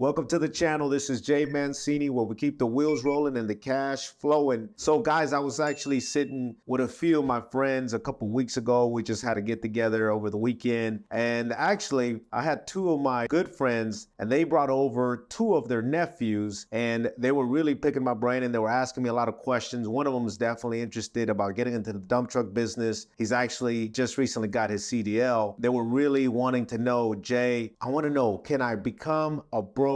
Welcome to the channel. This is Jay Mancini, where we keep the wheels rolling and the cash flowing. So guys, I was actually sitting with a few of my friends a couple weeks ago. We just had to get together over the weekend. And actually, I had two of my good friends and they brought over two of their nephews and they were really picking my brain and they were asking me a lot of questions. One of them was definitely interested about getting into the dump truck business. He's actually just recently got his CDL. They were really wanting to know, Jay, I want to know, can I become a broker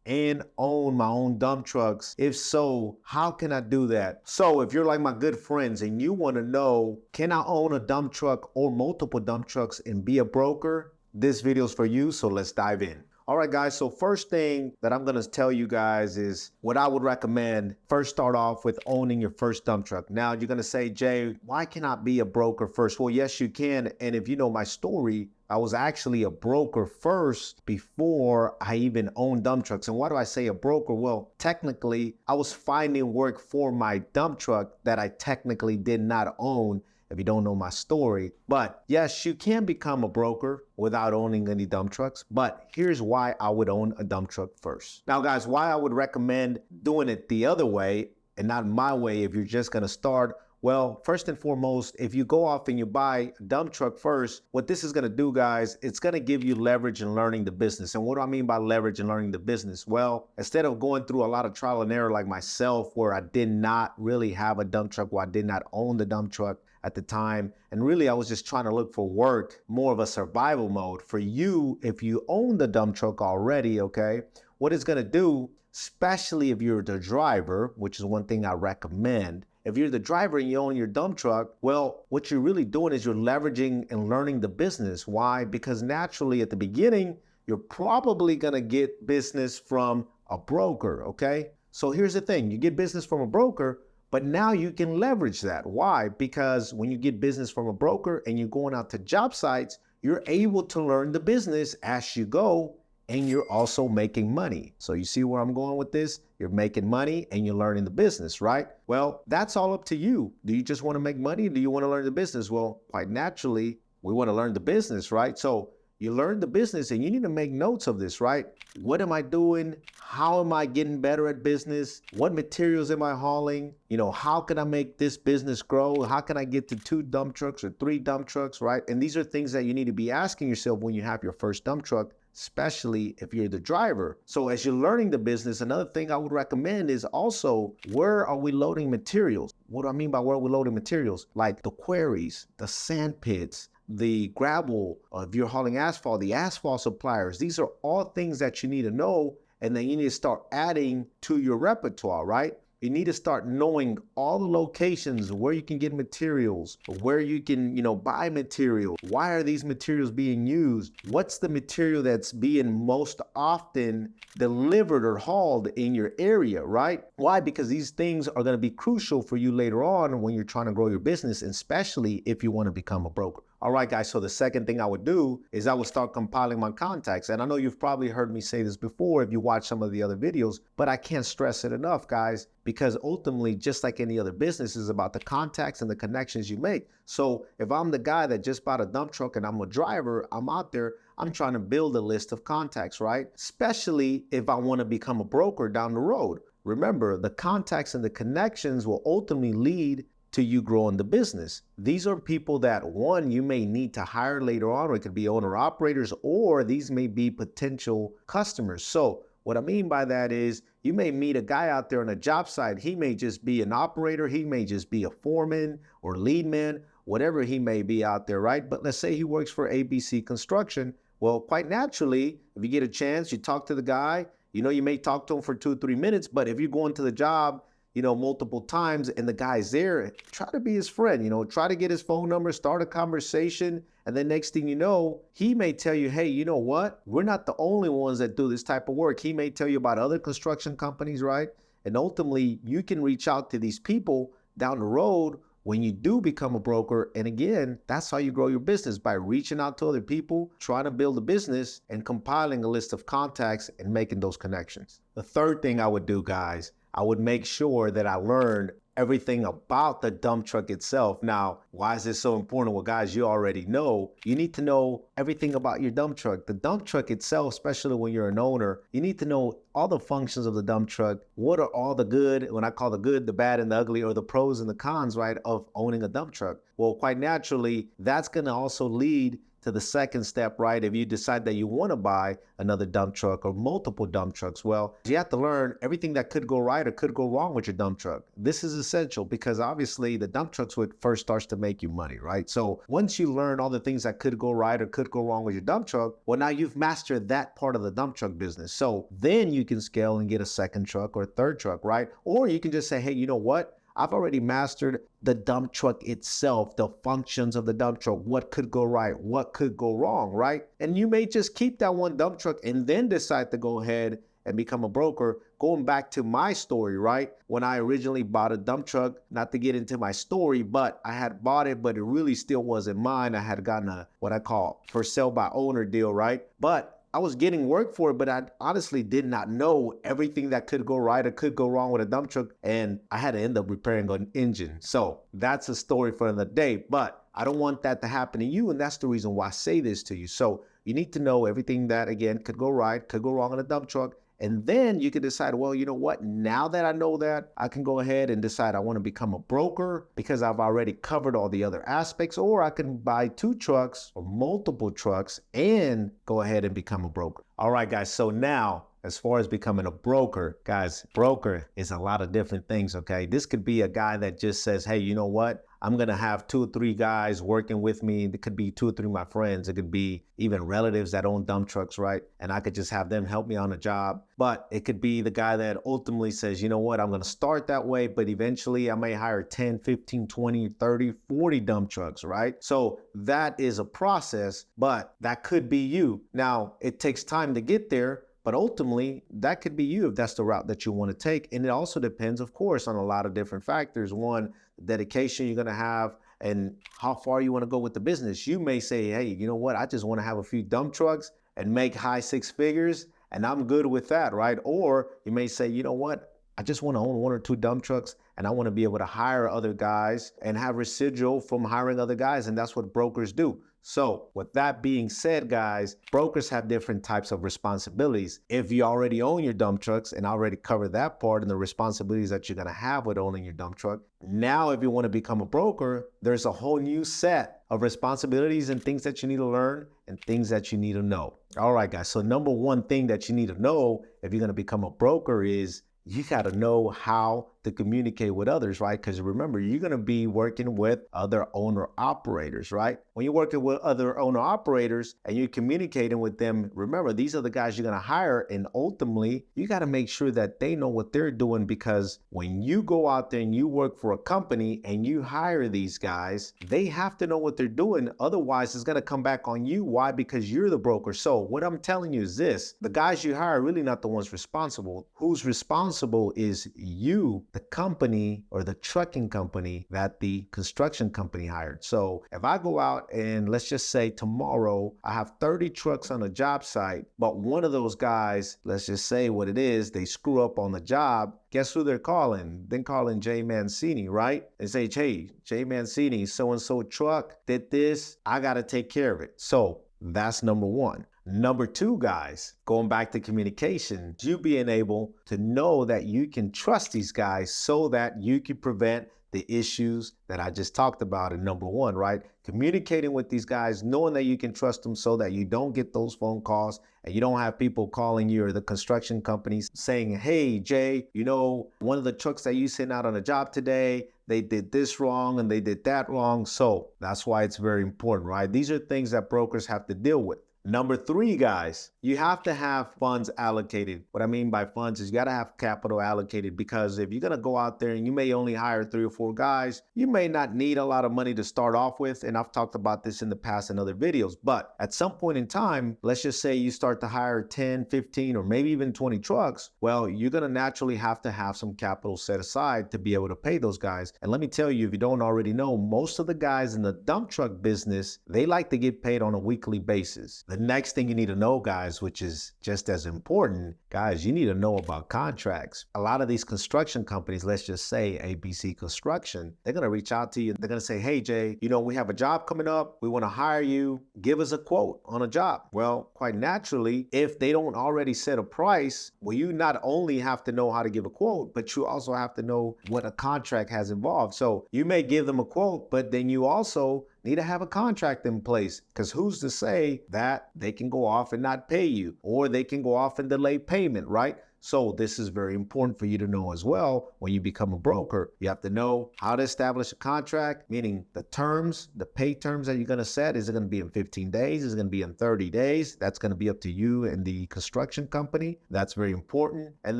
and own my own dump trucks? If so, how can I do that? So if you're like my good friends and you want to know, can I own a dump truck or multiple dump trucks and be a broker? This video is for you, so let's dive in. All right, guys, so first thing that I'm gonna tell you guys is what I would recommend. First, start off with owning your first dump truck. Now, you're gonna say, Jay, why can't I be a broker first? Well, yes, you can. And if you know my story, I was actually a broker first before I even owned dump trucks. And why do I say a broker? Well, technically, I was finding work for my dump truck that I technically did not own, if you don't know my story. But yes, you can become a broker without owning any dump trucks. But here's why I would own a dump truck first. Now, guys, why I would recommend doing it the other way and not my way if you're just gonna start. Well, first and foremost, if you go off and you buy a dump truck first, what this is gonna do, guys, it's gonna give you leverage in learning the business. And what do I mean by leverage in learning the business? Well, instead of going through a lot of trial and error like myself, where I did not really have a dump truck, where I did not own the dump truck at the time, and really I was just trying to look for work, more of a survival mode. For you, if you own the dump truck already, okay, what it's gonna do, especially if you're the driver, which is one thing I recommend. If you're the driver and you own your dump truck, well, what you're really doing is you're leveraging and learning the business. Why? Because naturally at the beginning, you're probably gonna get business from a broker, okay? So here's the thing, you get business from a broker, but now you can leverage that. Why? Because when you get business from a broker and you're going out to job sites, you're able to learn the business as you go, and you're also making money. So you see where I'm going with this? You're making money and you're learning the business, right? Well, that's all up to you. Do you just want to make money? Or do you want to learn the business? Well, quite naturally, we want to learn the business, right? So you learn the business and you need to make notes of this, right? What am I doing? How am I getting better at business? What materials am I hauling? How can I make this business grow? How can I get to 2 dump trucks or 3 dump trucks, right? And these are things that you need to be asking yourself when you have your first dump truck, especially if you're the driver. So as you're learning the business, another thing I would recommend is also, where are we loading materials? What do I mean by where are we loading materials? Like the quarries, the sand pits, the gravel, if you're hauling asphalt, the asphalt suppliers. These are all things that you need to know, and then you need to start adding to your repertoire, right? You need to start knowing all the locations where you can get materials, where you can, buy material. Why are these materials being used? What's the material that's being most often delivered or hauled in your area, right? Why? Because these things are going to be crucial for you later on when you're trying to grow your business, especially if you want to become a broker. All right, guys, so the second thing I would do is I would start compiling my contacts. And I know you've probably heard me say this before if you watch some of the other videos, but I can't stress it enough, guys, because ultimately, just like any other business, is about the contacts and the connections you make. So if I'm the guy that just bought a dump truck and I'm a driver, I'm out there, I'm trying to build a list of contacts, right? Especially if I want to become a broker down the road. Remember, the contacts and the connections will ultimately lead to you growing the business. These are people that, one, you may need to hire later on, or it could be owner operators, or these may be potential customers. So what I mean by that is you may meet a guy out there on a job site. He may just be an operator. He may just be a foreman or lead man, whatever he may be out there, right? But let's say he works for ABC Construction. Well, quite naturally, if you get a chance, you talk to the guy, you may talk to him for 2 or 3 minutes, but if you're going to the job, multiple times and the guy's there, try to be his friend, try to get his phone number, start a conversation. And then next thing you know, he may tell you, hey, you know what? We're not the only ones that do this type of work. He may tell you about other construction companies, right? And ultimately, you can reach out to these people down the road when you do become a broker. And again, that's how you grow your business, by reaching out to other people, trying to build a business and compiling a list of contacts and making those connections. The third thing I would do, guys, I would make sure that I learned everything about the dump truck itself. Now, why is this so important? Well, guys, you already know. You need to know everything about your dump truck. The dump truck itself, especially when you're an owner, you need to know all the functions of the dump truck. What are all the good, when I call the good, the bad, and the ugly, or the pros and the cons, right, of owning a dump truck? Well, quite naturally, that's going to also lead to the second step, right? If you decide that you want to buy another dump truck or multiple dump trucks, well, you have to learn everything that could go right or could go wrong with your dump truck. This is essential because obviously the dump truck's what first starts to make you money, right? So once you learn all the things that could go right or could go wrong with your dump truck, well, now you've mastered that part of the dump truck business. So then you can scale and get a second truck or a third truck, right? Or you can just say, hey, you know what? I've already mastered the dump truck itself, the functions of the dump truck, what could go right, what could go wrong, right? And you may just keep that one dump truck and then decide to go ahead and become a broker. Going back to my story, right? When I originally bought a dump truck, not to get into my story, but I had bought it, but it really still wasn't mine. I had gotten a, what I call for sale by owner deal, right? But I was getting work for it, but I honestly did not know everything that could go right or could go wrong with a dump truck. And I had to end up repairing an engine. So that's a story for another day, but I don't want that to happen to you. And that's the reason why I say this to you. So you need to know everything that, again, could go right, could go wrong in a dump truck. And then you can decide, well, you know what? Now that I know that, I can go ahead and decide I want to become a broker because I've already covered all the other aspects, or I can buy 2 trucks or multiple trucks and go ahead and become a broker. All right, guys. So now, as far as becoming a broker, guys, broker is a lot of different things, okay? This could be a guy that just says, hey, you know what? I'm going to have 2 or 3 guys working with me. It could be 2 or 3 of my friends. It could be even relatives that own dump trucks, right? And I could just have them help me on a job. But it could be the guy that ultimately says, you know what, I'm going to start that way, but eventually I may hire 10, 15, 20, 30, 40 dump trucks, right? So that is a process, but that could be you. Now, it takes time to get there. But ultimately, that could be you if that's the route that you want to take. And it also depends, of course, on a lot of different factors. One, the dedication you're going to have and how far you want to go with the business. You may say, hey, you know what? I just want to have a few dump trucks and make high 6 figures, and I'm good with that, right? Or you may say, you know what? I just want to own 1 or 2 dump trucks, and I want to be able to hire other guys and have residual from hiring other guys. And that's what brokers do. So with that being said, guys, brokers have different types of responsibilities. If you already own your dump trucks and already covered that part and the responsibilities that you're going to have with owning your dump truck, now if you want to become a broker, there's a whole new set of responsibilities and things that you need to learn and things that you need to know. All right, guys. So number one thing that you need to know if you're going to become a broker is you got to know how to communicate with others, right? Because remember, you're going to be working with other owner operators, right? When you're working with other owner operators and you're communicating with them, remember, these are the guys you're going to hire. And ultimately, you got to make sure that they know what they're doing, because when you go out there and you work for a company and you hire these guys, they have to know what they're doing. Otherwise, it's going to come back on you. Why? Because you're the broker. So what I'm telling you is this: the guys you hire are really not the ones responsible. Who's responsible is you, the company or the trucking company that the construction company hired. So if I go out and let's just say tomorrow I have 30 trucks on a job site, but one of those guys, let's just say what it is, they screw up on the job, guess who they're calling? Then calling Jay Mancini, right? They say, hey, Jay Mancini, so-and-so truck did this, I got to take care of it. So that's number one. Number two, guys, going back to communication, you being able to know that you can trust these guys so that you can prevent the issues that I just talked about in number one, right? Communicating with these guys, knowing that you can trust them so that you don't get those phone calls and you don't have people calling you or the construction companies saying, hey, Jay, you know, one of the trucks that you sent out on a job today, they did this wrong and they did that wrong. So that's why it's very important, right? These are things that brokers have to deal with. Number three, guys, you have to have funds allocated. What I mean by funds is you got to have capital allocated, because if you're going to go out there and you may only hire 3 or 4 guys, you may not need a lot of money to start off with. And I've talked about this in the past in other videos. But at some point in time, let's just say you start to hire 10, 15, or maybe even 20 trucks. Well, you're going to naturally have to have some capital set aside to be able to pay those guys. And let me tell you, if you don't already know, most of the guys in the dump truck business, they like to get paid on a weekly basis. The The next thing you need to know, guys, which is just as important, guys, you need to know about contracts. A lot of these construction companies, let's just say ABC Construction, they're going to reach out to you. They're going to say, hey, Jay, we have a job coming up. We want to hire you. Give us a quote on a job. Well, quite naturally, if they don't already set a price, well, you not only have to know how to give a quote, but you also have to know what a contract has involved. So you may give them a quote, but then you also need to have a contract in place, because who's to say that they can go off and not pay you, or they can go off and delay payment, right? So this is very important for you to know as well. When you become a broker, you have to know how to establish a contract, meaning the terms, the pay terms that you're going to set. Is it going to be in 15 days? Is it going to be in 30 days? That's going to be up to you and the construction company. That's very important. And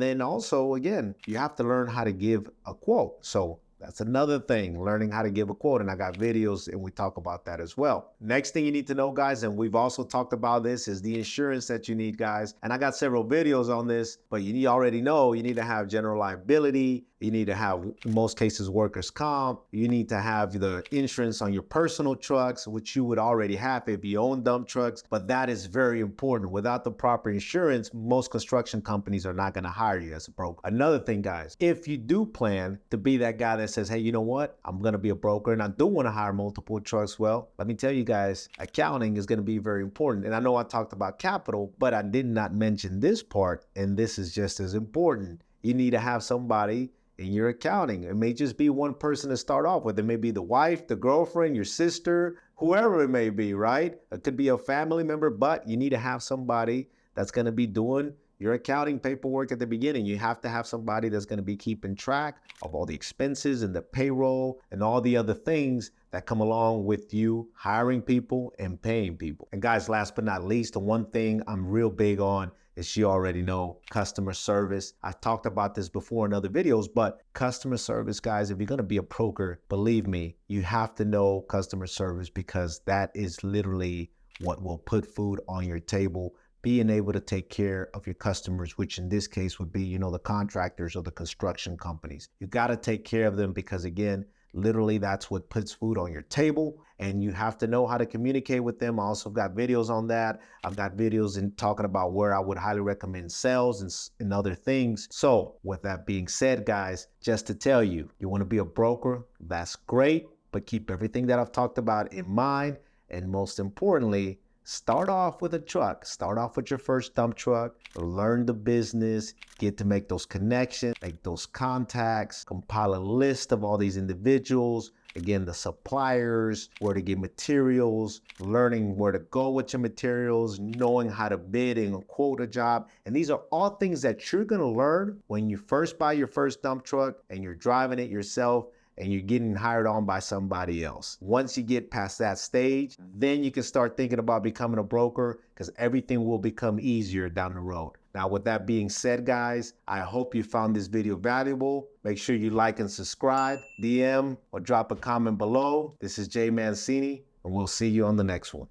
then also, again, you have to learn how to give a quote. So that's another thing, learning how to give a quote. And I got videos and we talk about that as well. Next thing you need to know, guys, and we've also talked about this, is the insurance that you need, guys. And I got several videos on this, but you already know you need to have general liability. You need to have, in most cases, workers' comp. You need to have the insurance on your personal trucks, which you would already have if you own dump trucks. But that is very important. Without the proper insurance, most construction companies are not going to hire you as a broker. Another thing, guys, if you do plan to be that guy that says, hey, you know what? I'm going to be a broker and I do want to hire multiple trucks. Well, let me tell you guys, accounting is going to be very important. And I know I talked about capital, but I did not mention this part. And this is just as important. You need to have somebody in your accounting. It may just be one person to start off with. It may be the wife, the girlfriend, your sister, whoever it may be, right? It could be a family member, but you need to have somebody that's going to be doing your accounting paperwork at the beginning. You have to have somebody that's going to be keeping track of all the expenses and the payroll and all the other things that come along with you hiring people and paying people. And guys, last but not least, the one thing I'm real big on is, you already know, customer service. I talked about this before in other videos, but customer service, guys, if you're going to be a broker, believe me, you have to know customer service, because that is literally what will put food on your table. Being able to take care of your customers, which in this case would be, the contractors or the construction companies. You got to take care of them, because again, literally that's what puts food on your table, and you have to know how to communicate with them. I also got videos on that. I've got videos in talking about where I would highly recommend sales and other things. So with that being said, guys, just to tell you, you want to be a broker, that's great, but keep everything that I've talked about in mind. And most importantly, start off with a truck. Start off with your first dump truck, learn the business, get to make those connections, make those contacts, compile a list of all these individuals. Again, the suppliers, where to get materials, learning where to go with your materials, knowing how to bid and quote a job. And these are all things that you're going to learn when you first buy your first dump truck and you're driving it yourself and you're getting hired on by somebody else. Once you get past that stage, then you can start thinking about becoming a broker, because everything will become easier down the road. Now, with that being said, guys, I hope you found this video valuable. Make sure you like and subscribe, DM, or drop a comment below. This is Jay Mancini, and we'll see you on the next one.